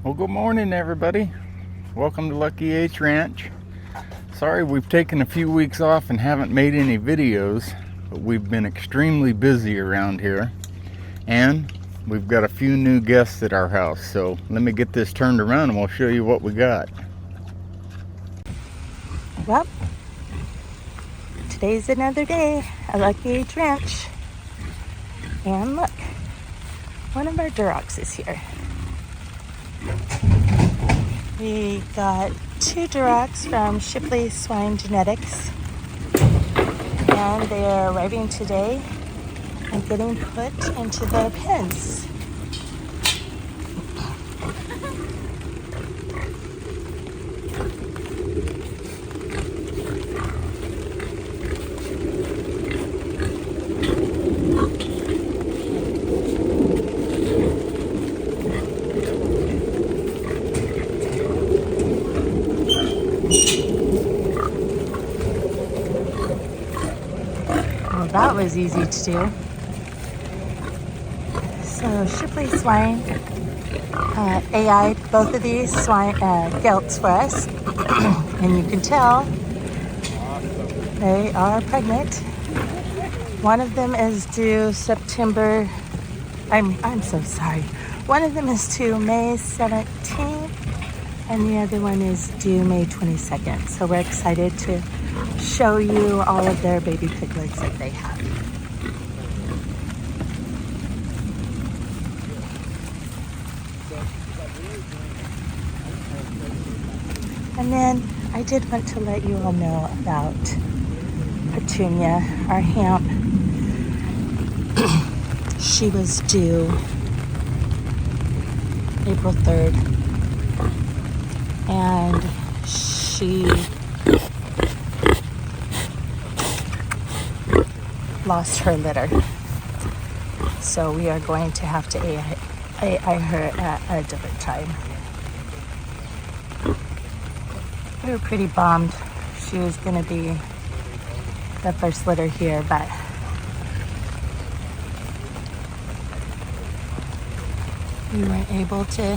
Well, good morning, everybody. Welcome to LuckylHRanch. Sorry we've taken a few weeks off and haven't made any videos, but we've been extremely busy around here. And we've got a few new guests at our house. So let me get this turned around and we'll show you what we got. Well, today's another day at LuckylHRanch. And look, one of our Durocs is here. We got 2 Durocs from Shipley Swine Genetics, and they are arriving today and getting put into the pens. That was easy to do. So Shipley Swine AI'd both of these swine Gilts for us, and you can tell they are pregnant. One of them is due September. I'm so sorry. One of them is due May 17th, and the other one is due May 22nd. So we're excited to show you all of their baby piglets that they have. And then I did want to let you all know about Petunia, our hamp. She was due April 3rd, and she lost her litter. So we are going to have to AI her at a different time. We were pretty bummed. She was going to be the first litter here, but we weren't able to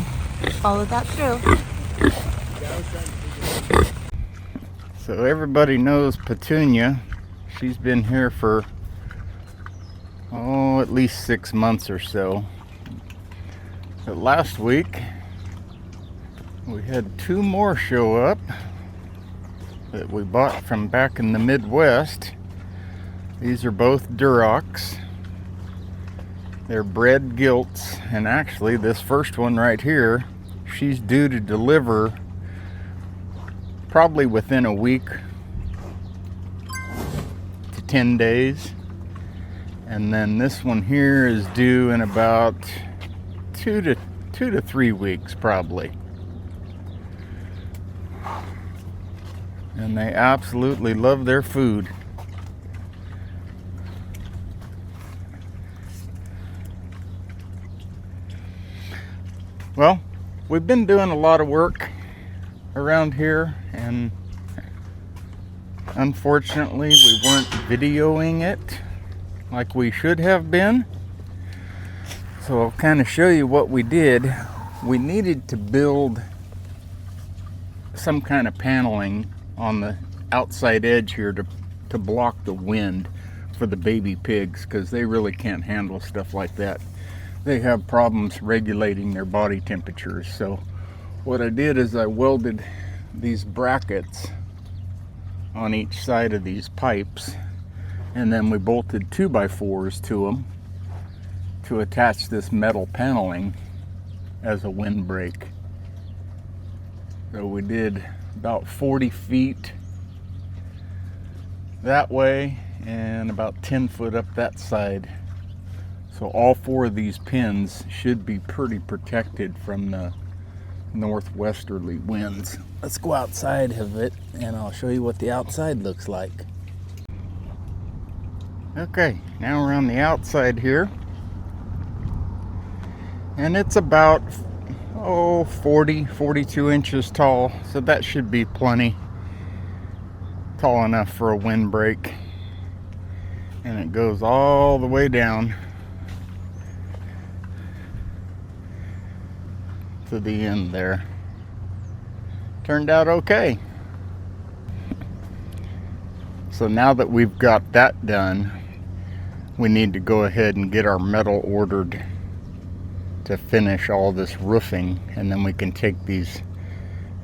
follow that through. So everybody knows Patunia. She's been here for at least 6 months or so. But last week we had 2 more show up that we bought from back in the Midwest. These are both Durocs. They're bred Gilts, and actually this first one right here, she's due to deliver probably within a week to 10 days. And then this one here is due in about 2 to 3 weeks probably. And they absolutely love their food. Well, we've been doing a lot of work around here, and unfortunately we weren't videoing it like we should have been. So I'll kind of show you what we did. We needed to build some kind of paneling on the outside edge here to block the wind for the baby pigs, because they really can't handle stuff like that. They have problems regulating their body temperatures. So what I did is I welded these brackets on each side of these pipes, and then we bolted 2x4s to them to attach this metal paneling as a windbreak. So we did about 40 feet that way and about 10 foot up that side. So all 4 of these pins should be pretty protected from the northwesterly winds. Let's go outside of it and I'll show you what the outside looks like. Okay, now we're on the outside here, and it's about 42 inches tall, so that should be plenty tall enough for a windbreak. And it goes all the way down to the end there. Turned out okay. So now that we've got that done, we need to go ahead and get our metal ordered to finish all this roofing, and then we can take these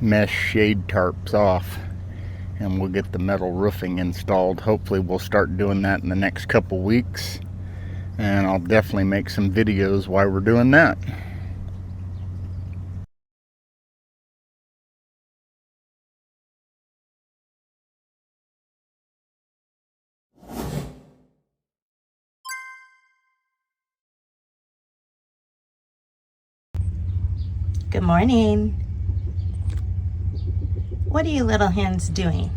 mesh shade tarps off and we'll get the metal roofing installed. Hopefully we'll start doing that in the next couple weeks, and I'll definitely make some videos while we're doing that. Good morning. What are you little hens doing?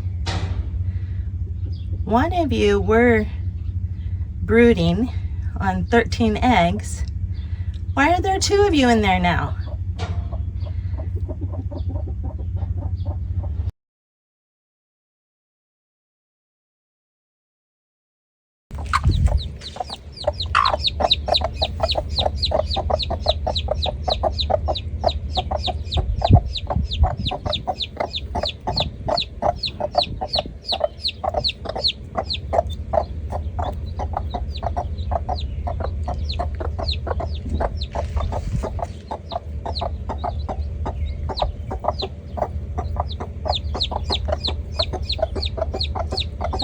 One of you were brooding on 13 eggs. Why are there 2 of you in there now?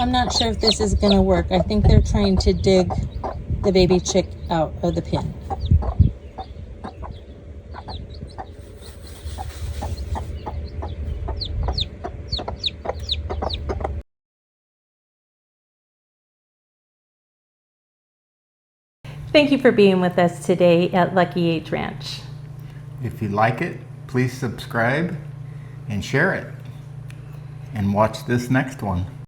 I'm not sure if this is going to work. I think they're trying to dig the baby chick out of the pen. Thank you for being with us today at LuckylHRanch. If you like it, please subscribe and share it. And watch this next one.